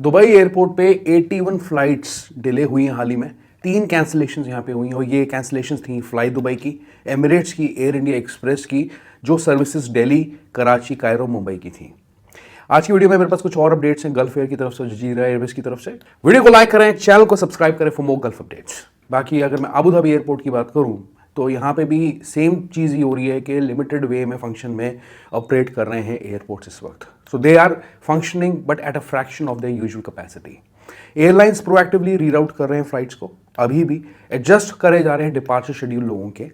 Dubai airport पे 81 flights delay हुई हैं हाल ही में। 3 कैंसिलेशंस यहाँ पे हुई हैं और ये कैंसिलेशंस थी फ्लाई दुबई की, एमिरेट्स की, एयर इंडिया एक्सप्रेस की, जो सर्विसेज दिल्ली, कराची, कायरो, मुंबई की थी। आज की वीडियो में मेरे पास कुछ और अपडेट्स हैं गल्फ एयर की तरफ से, जजीरा एयरवेज की तरफ से। वीडियो को लाइक करें, चैनल को सब्सक्राइब करें फॉर मोर गल्फ अपडेट्स। बाकी अगर मैं अबू धाबी एयरपोर्ट की बात करूं तो यहाँ पे भी सेम चीज़ ही हो रही है कि लिमिटेड वे में फंक्शन में ऑपरेट कर रहे हैं एयरपोर्ट्स इस वक्त। So they are functioning but at a fraction of their usual capacity. Airlines proactively reroute कर रहे हैं फ्लाइट्स को, अभी भी एडजस्ट करे जा रहे हैं डिपार्चर शेड्यूल लोगों के।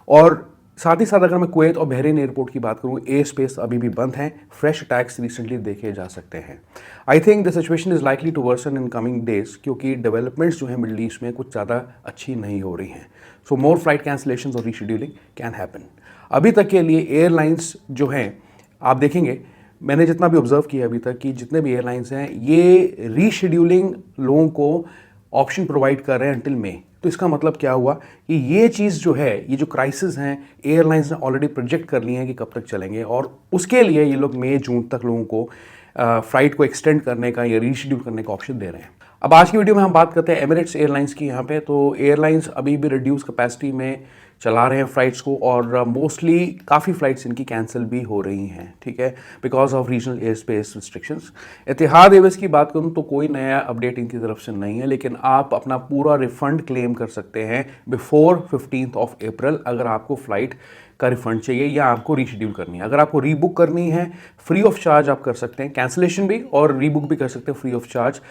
और साथ ही साथ अगर मैं कुवैत और बहरीन एयरपोर्ट की बात करूं, एयर स्पेस अभी भी बंद हैं, फ्रेश अटैक्स रिसेंटली देखे जा सकते हैं। I think the situation is likely to worsen in coming days, क्योंकि डेवलपमेंट्स जो है मिडल ईस्ट में कुछ ज़्यादा अच्छी नहीं हो रही हैं। सो मोर फ्लाइट कैंसिलेशंस और रीशेड्यूलिंग कैन हैपन। अभी तक के लिए एयरलाइंस जो हैं, आप देखेंगे मैंने जितना भी ऑब्जर्व किया अभी तक कि जितने भी एयरलाइंस हैं ये रीशेड्यूलिंग लोगों को ऑप्शन प्रोवाइड कर रहे हैं अंटिल मई। तो इसका मतलब क्या हुआ कि ये चीज़ जो है, ये जो क्राइसिस हैं, एयरलाइंस ने ऑलरेडी प्रोजेक्ट कर लिए हैं कि कब तक चलेंगे, और उसके लिए ये लोग मई जून तक लोगों को फ्लाइट को एक्सटेंड करने का या रीशेड्यूल करने का ऑप्शन दे रहे हैं। अब आज की वीडियो में हम बात करते हैं एमिरेट्स एयरलाइंस की। यहाँ पे तो एयरलाइंस अभी भी रिड्यूस कैपेसिटी में चला रहे हैं फ्लाइट्स को, और मोस्टली काफ़ी फ्लाइट्स इनकी कैंसिल भी हो रही हैं, ठीक है, because of regional air space restrictions. Etihad Airways की बात करूं तो कोई नया अपडेट इनकी तरफ से नहीं है, लेकिन आप अपना पूरा रिफंड क्लेम कर सकते हैं बिफोर 15 अप्रैल अगर आपको फ्लाइट का रिफंड चाहिए या आपको रीशेड्यूल करनी है। अगर आपको रीबुक करनी है फ्री ऑफ चार्ज आप कर सकते हैं, कैंसिलेशन भी और रीबुक भी कर सकते हैं फ्री ऑफ चार्ज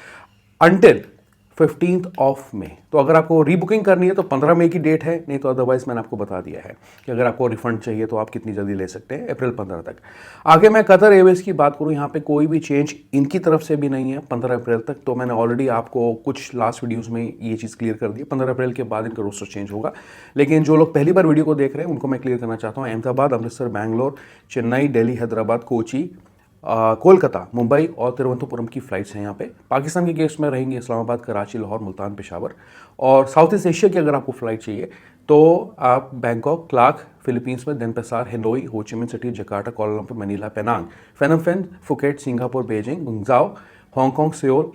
अंटिल 15 मई। तो अगर आपको रीबुकिंग करनी है तो 15 मई की डेट है, नहीं तो अदरवाइज मैंने आपको बता दिया है कि अगर आपको रिफंड चाहिए तो आप कितनी जल्दी ले सकते हैं, अप्रैल 15 तक। आगे मैं कतर एयरवेज की बात करूं, यहाँ पे कोई भी चेंज इनकी तरफ से भी नहीं है 15 अप्रैल तक। तो मैंने ऑलरेडी आपको कुछ लास्ट वीडियोज़ में ये चीज़ क्लियर कर दी, 15 अप्रैल के बाद इनका रोस्टर चेंज होगा। लेकिन जो लोग पहली बार वीडियो को देख रहे हैं उनको मैं क्लियर करना चाहता हूँ, अहमदाबाद, अमृतसर, बैंगलोर, चेन्नई, दिल्ली, हैदराबाद, कोची, कोलकाता, मुंबई और तिरुवनंतपुरम की फ़्लाइट्स हैं यहाँ पे। पाकिस्तान के केस में रहेंगी इस्लामाबाद, कराची, लाहौर, मुल्तान, पेशावर। और साउथ ईस्ट एशिया की अगर आपको फ़्लाइट चाहिए तो आप बैंकॉक, क्लार्क, फिलीपींस में देनपेसार, Hanoi, Ho Chi Minh City, Jakarta, Kuala Lumpur, Manila, Penang, Phnom Penh, Phuket, Singapore, Beijing, Guangzhou, Hong Kong, Seoul,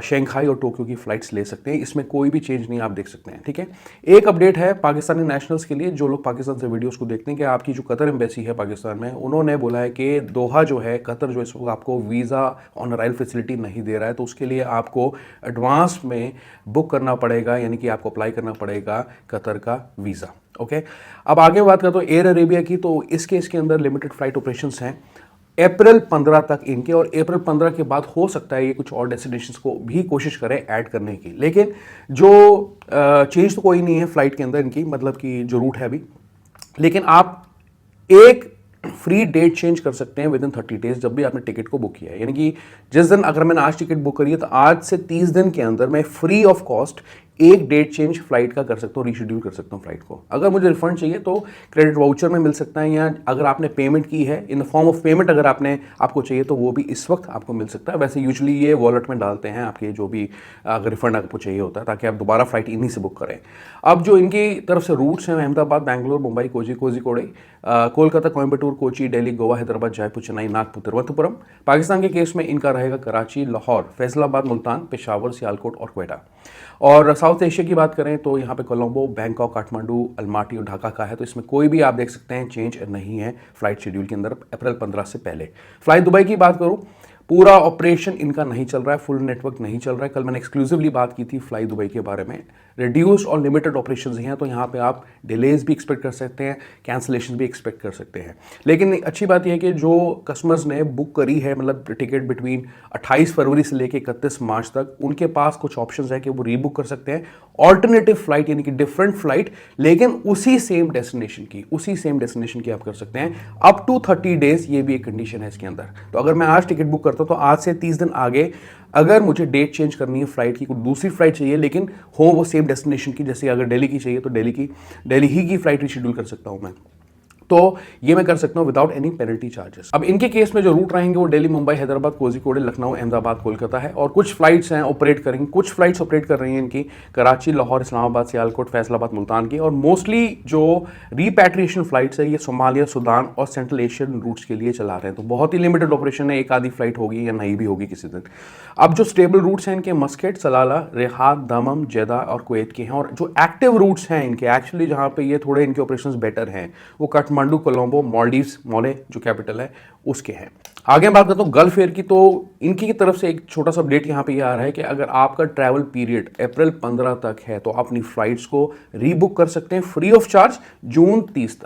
Shanghai और टोक्यो की फ़्लाइट्स ले सकते हैं। इसमें कोई भी चेंज नहीं आप देख सकते हैं, ठीक है। एक अपडेट है पाकिस्तानी नेशनल्स के लिए, जो लोग पाकिस्तान से वीडियोस को देखते हैं, कि आपकी जो कतर एम्बेसी है पाकिस्तान में, उन्होंने बोला है कि दोहा जो है, कतर जो इस वक्त आपको वीज़ा ऑन अराइवल फैसिलिटी नहीं दे रहा है, तो उसके लिए आपको एडवांस में बुक करना पड़ेगा, यानी कि आपको अप्लाई करना पड़ेगा कतर का वीज़ा। ओके, अब आगे बात करते हैं एयर अरेबिया की। तो इस केस के अंदर लिमिटेड फ्लाइट ऑपरेशंस हैं अप्रैल 15 तक इनके, और अप्रैल 15 के बाद हो सकता है ये कुछ और डेस्टिनेशंस को भी कोशिश करें ऐड करने की। लेकिन जो चेंज तो कोई नहीं है फ्लाइट के अंदर इनकी, मतलब कि जो रूट है अभी। लेकिन आप एक फ्री डेट चेंज कर सकते हैं विद इन 30 डेज जब भी आपने टिकट को बुक किया है। यानी कि जिस दिन अगर मैंने आज टिकट बुक करी है तो आज से 30 दिन के अंदर मैं फ्री ऑफ कॉस्ट एक डेट चेंज फ्लाइट का कर सकता हूँ, रीशेड्यूल कर सकता हूँ फ्लाइट को। अगर मुझे रिफंड चाहिए तो क्रेडिट वाउचर में मिल सकता है, या अगर आपने पेमेंट की है in the form of payment अगर आपको चाहिए तो वो भी इस वक्त आपको मिल सकता है। वैसे यूजुअली ये वॉलेट में डालते हैं आपके जो भी अगर रिफंड आपको चाहिए होता है, ताकि आप दोबारा फ्लाइट इन्हीं से बुक करें। अब जो इनकी तरफ से रूट्स हैं, अहमदाबाद, बैंगलोर, मुंबई, कोझिकोड, कोलकाता, कोयम्बटूर, कोची, दिल्ली, गोवा, हैदराबाद, जयपुर, चेन्नई, नागपुर, तिरुवनंतपुरम। पाकिस्तान के केस में इनका रहेगा कराची, लाहौर, फैसलाबाद, मुल्तान, पेशावर, सियालकोट और क्वेटा। और साउथ एशिया की बात करें तो यहाँ पे कोलंबो, बैंकॉक, काठमांडू, अलमाटी और ढाका का है। तो इसमें कोई भी आप देख सकते हैं चेंज नहीं है फ्लाइट शेड्यूल के अंदर अप्रैल 15 से पहले। फ्लाइट दुबई की बात करूँ, पूरा ऑपरेशन इनका नहीं चल रहा है, फुल नेटवर्क नहीं चल रहा है। कल मैंने एक्सक्लूसिवली बात की थी फ्लाई दुबई के बारे में। रिड्यूस्ड और लिमिटेड ऑपरेशंस हैं, तो यहाँ पे आप डिलेज भी एक्सपेक्ट कर सकते हैं, कैंसिलेशन भी एक्सपेक्ट कर सकते हैं। लेकिन अच्छी बात यह है कि जो कस्टमर्स ने बुक करी है, मतलब टिकट बिटवीन 28 फरवरी से लेकर 31 मार्च तक, उनके पास कुछ ऑप्शंस है कि वो रीबुक कर सकते हैं ऑल्टरनेटिव फ्लाइट, यानी कि डिफरेंट फ्लाइट, लेकिन उसी सेम डेस्टिनेशन की आप कर सकते हैं अप टू 30 डेज। ये भी एक कंडीशन है इसके अंदर। तो अगर मैं आज टिकट बुक करता हूं तो आज से 30 दिन आगे अगर मुझे डेट चेंज करनी है फ्लाइट की, कोई दूसरी फ्लाइट चाहिए लेकिन हो वो सेम डेस्टिनेशन की, जैसे अगर दिल्ली की चाहिए तो दिल्ली ही की फ्लाइट रिशेड्यूल कर सकता हूं मैं। तो ये मैं कर सकता हूँ विदाउट एनी पेनल्टी चार्जेस। अब इनके केस में जो रूट रहेंगे वो दिल्ली, मुंबई, हैदराबाद, कोझिकोड, लखनऊ, अहमदाबाद, कोलकाता है। और कुछ फ्लाइट्स हैं ऑपरेट करेंगी, कुछ फ्लाइट्स ऑपरेट कर रही हैं इनकी कराची, लाहौर, इस्लामाबाद, सियालकोट, फैसलाबाद, मुल्तान की। और मोस्टली जो रिपैट्रिएशन फ्लाइट्स है ये सोमालिया, सूडान और सेंट्रल एशियन रूट्स के लिए चला रहे हैं। तो बहुत ही लिमिटेड ऑपरेशन है, एक आधी फ्लाइट होगी या नहीं भी होगी किसी दिन। अब जो स्टेबल रूट्स हैं इनके मस्कट, सलाला, रियाद, दमम, जेदा और कुवैत के हैं। और जो एक्टिव रूट्स हैं इनके एक्चुअली जहाँ पे ये थोड़े इनके ऑपरेशंस बेटर हैं वो काठमांडू, कोलंबो, मालदीव्स, मोले जो कैपिटल है उसके हैं। आगे बात करता हूँ गल्फ एयर की, तो इनकी की तरफ से एक छोटा सा अपडेट यहाँ पे ये आ रहा है कि अगर आपका ट्रैवल पीरियड अप्रैल 15 तक है तो अपनी फ्लाइट्स को रीबुक कर सकते हैं फ्री ऑफ चार्ज जून 30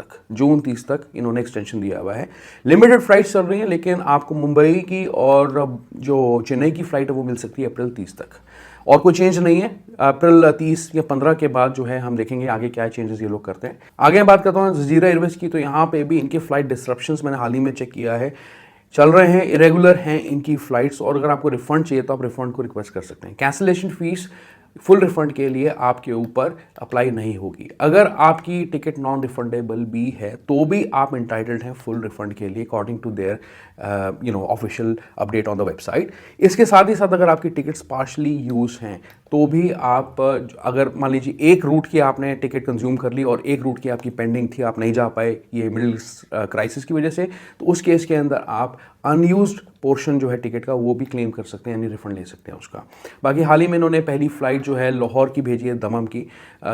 तक इन्होंने एक्सटेंशन दिया हुआ है। लिमिटेड फ्लाइट्स चल रही हैं, लेकिन आपको मुंबई की और जो चेन्नई की फ्लाइट है वो मिल सकती है अप्रैल 30 तक। और कोई चेंज नहीं है। अप्रैल 30 या 15 के बाद जो है हम देखेंगे आगे क्या चेंजेस ये लोग करते हैं। आगे बात करता हूँ जजीरा एयरवेज की, तो यहाँ पे भी इनके फ्लाइट डिस्ट्रप्शंस मैंने हाल ही में चेक किया है, चल रहे हैं, इरेगुलर हैं इनकी फ्लाइट्स। और अगर आपको रिफंड चाहिए तो आप रिफंड को रिक्वेस्ट कर सकते हैं। कैंसिलेशन फीस फुल रिफंड के लिए आपके ऊपर अप्लाई नहीं होगी। अगर आपकी टिकट नॉन रिफंडेबल भी है तो भी आप इंटाइटल्ड हैं फुल रिफंड के लिए according to their official update on the website. इसके साथ ही साथ अगर आपकी टिकट्स पार्शली यूज हैं तो भी आप, अगर मान लीजिए एक रूट की आपने टिकट कंज्यूम कर ली और एक रूट की आपकी पेंडिंग थी, आप नहीं जा पाए ये मिडिल ईस्ट क्राइसिस की वजह से, तो उस केस के अंदर आप अनयूज्ड पोर्शन जो है टिकट का वो भी क्लेम कर सकते हैं, यानी रिफंड ले सकते हैं उसका। बाकी हाल ही में इन्होंने पहली फ्लाइट जो है लाहौर की भेजी है, दमम की।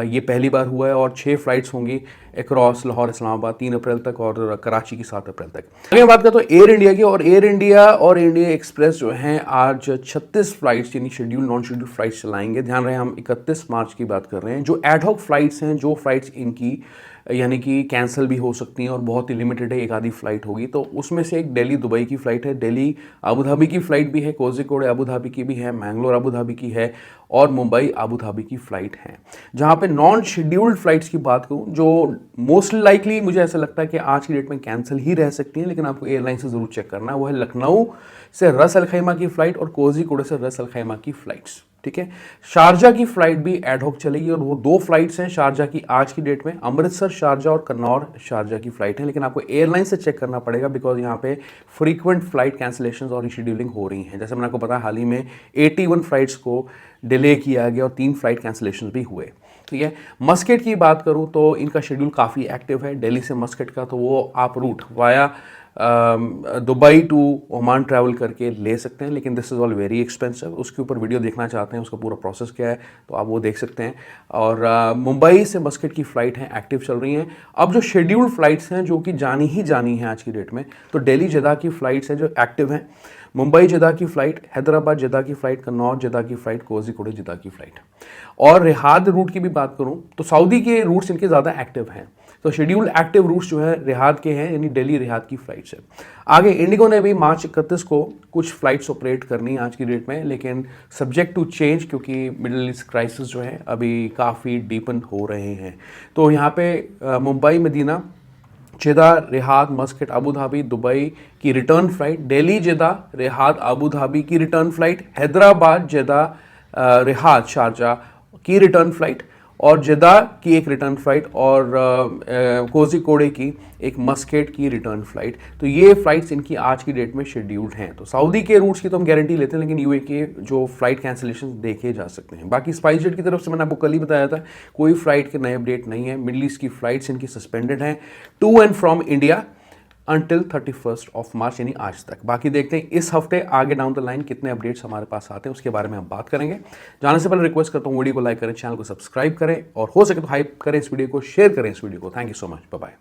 ये पहली बार हुआ है और 6 फ्लाइट्स होंगी अक्रॉस लाहौर, इस्लामाबाद 3 अप्रैल तक और कराची की 7 अप्रैल तक। अगर बात करते हैं एयर इंडिया की, और एयर इंडिया और इंडिया एक्सप्रेस जो हैं आज 36 फ्लाइट्स यानी शेड्यूल नॉन शेड्यूल फ्लाइट्स चलाएंगे। ध्यान रहे हम 31 मार्च की बात कर रहे हैं। जो एडहॉक फ्लाइट्स हैं, जो फ्लाइट्स इनकी यानी कि कैंसिल भी हो सकती हैं और बहुत ही लिमिटेड है, एक आधी फ्लाइट होगी, तो उसमें से एक दिल्ली दुबई की फ़्लाइट है, दिल्ली अबू धाबी की फ़्लाइट भी है, कोझिकोड अबू धाबी की भी है, मैंगलोर अबू धाबी की है और मुंबई अबू धाबी की फ़्लाइट है। जहाँ पे नॉन शेड्यूल्ड फ्लाइट्स की बात करूँ, जो मोस्ट लाइकली मुझे ऐसा लगता है कि आज की डेट में कैंसिल ही रह सकती हैं, लेकिन आपको एयरलाइन से ज़रूर चेक करना है, वो है लखनऊ से रस अल खैमा की फ़्लाइट और कोझिकोड से रस अल खैमा की फ़्लाइट्स। ठीक है, शारजा की फ्लाइट भी एडहॉक चलेगी और वो 2 फ्लाइट्स हैं शारजा की आज की डेट में, अमृतसर शारजा और कन्नौर शारजा की फ्लाइट है। लेकिन आपको एयरलाइन से चेक करना पड़ेगा बिकॉज यहाँ पे फ्रीक्वेंट फ्लाइट कैंसिलेशंस और रीशेड्यूलिंग हो रही हैं। जैसे मैंने आपको बताया हाल ही में 81 फ्लाइट्स को डिले किया गया और 3 फ्लाइट कैंसिलेशन भी हुए। ठीक है, मस्कट की बात करूँ तो इनका शेड्यूल काफ़ी एक्टिव है। दिल्ली से मस्कट का तो वो आप route via Dubai to Oman travel करके ले सकते हैं, लेकिन this is all very expensive. उसके ऊपर वीडियो देखना चाहते हैं, उसका पूरा प्रोसेस क्या है तो आप वो देख सकते हैं। और मुंबई से मस्कट की फ़्लाइट हैं, एक्टिव चल रही हैं। अब जो शेड्यूल्ड फ्लाइट्स हैं जो कि जानी हैं आज की डेट में, तो दिल्ली जदा की फ़्लाइट्स हैं जो एक्टिव हैं, मुंबई जदा की फ़्लाइट, हैदराबाद जदा की फ़्लाइट, कन्नौर जदा की फ़्लाइट, कोझिकोड जदा की फ़्लाइट। और रियाद रूट की भी बात करूँ तो सऊदी के रूट्स इनके ज़्यादा एक्टिव हैं। तो शेड्यूल एक्टिव रूट्स जो है रियाद के हैं, यानी दिल्ली रियाद की फ़्लाइट्स है। आगे इंडिगो ने भी मार्च 31 को कुछ फ़्लाइट्स ऑपरेट करनी आज की डेट में, लेकिन सब्जेक्ट टू चेंज क्योंकि मिडिल ईस्ट क्राइसिस जो है अभी काफ़ी डीपन हो रहे हैं। तो यहाँ पे मुंबई, मदीना, जेदा, Riyadh, Muscat, Abu Dhabi, Dubai की रिटर्न फ्लाइट, दिल्ली, जेदा, रियाद, अबू धाबी की रिटर्न फ्लाइट, हैदराबाद, जेदा, रियाद, शारजा की रिटर्न फ्लाइट और जेदा की एक रिटर्न फ्लाइट और कोझिकोड की एक मस्कट की रिटर्न फ्लाइट। तो ये फ्लाइट्स इनकी आज की डेट में शेड्यूल्ड हैं। तो सऊदी के रूट्स की तो हम गारंटी लेते हैं, लेकिन यूए के जो फ्लाइट कैंसिलेशन देखे जा सकते हैं। बाकी स्पाइसजेट की तरफ से मैंने आपको कल ही बताया था, कोई फ्लाइट के नए अपडेट नहीं है। मिडल ईस्ट की फ्लाइट्स इनकी सस्पेंडेड हैं to and from India until 31 March यानी आज तक। बाकी देखते हैं इस हफ्ते आगे डाउन द लाइन कितने अपडेट्स हमारे पास आते हैं, उसके बारे में हम बात करेंगे। जाने से पहले रिक्वेस्ट करता हूँ वीडियो को लाइक करें, चैनल को सब्सक्राइब करें और हो सके तो हाइप करें इस वीडियो को, शेयर करें इस वीडियो को। Thank you so much, bye bye.